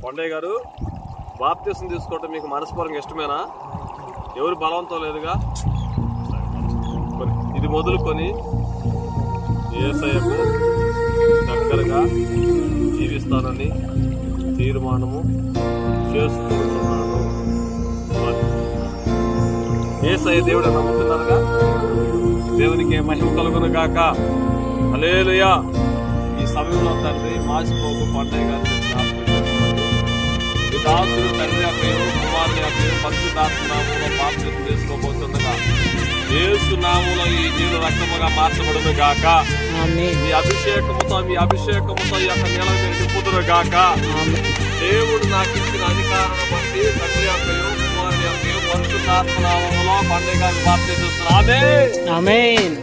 కొండయ్య గారు, బాప్తీసం తీసుకోవటం మీకు మనస్పూర్వకంగా ఇష్టమేనా? ఎవరు బలవంతం లేదుగా? ఇది మొదలుకొని యేసయ్యకు దగ్గరగా జీవిస్తానని తీర్మానము చేసుకుంటున్నాను. యేసయ్య దేవుడు నమ్ముతున్నారుగా? దేవునికి మహిమ కలుగును గాక. హల్లెలూయా. ఈ సమయంలో తండ్రి మాసిపోకు కొండయ్య గారిని ఈ దాసుడు తండ్రి యొక్క కుమారుని యొక్క పరిశుద్ధాత్మ నామములో బాప్తిసం తీసుకోబోతుండగా యేసు నామములో ఈ నీళ్లు రక్తముగా మార్చబడును గాక. మీ అభిషేకముతో ఈ యొక్క నీళ్ళ మీద నింపుదురు గాక. దేవుడు నాకు ఇచ్చిన అధికారాన్ని బట్టి తండ్రి యొక్క కుమారుని యొక్క పరిశుద్ధాత్మ నామములో కొండయ్య గారిని బాప్తిస్తున్నాను. ఆమేన్.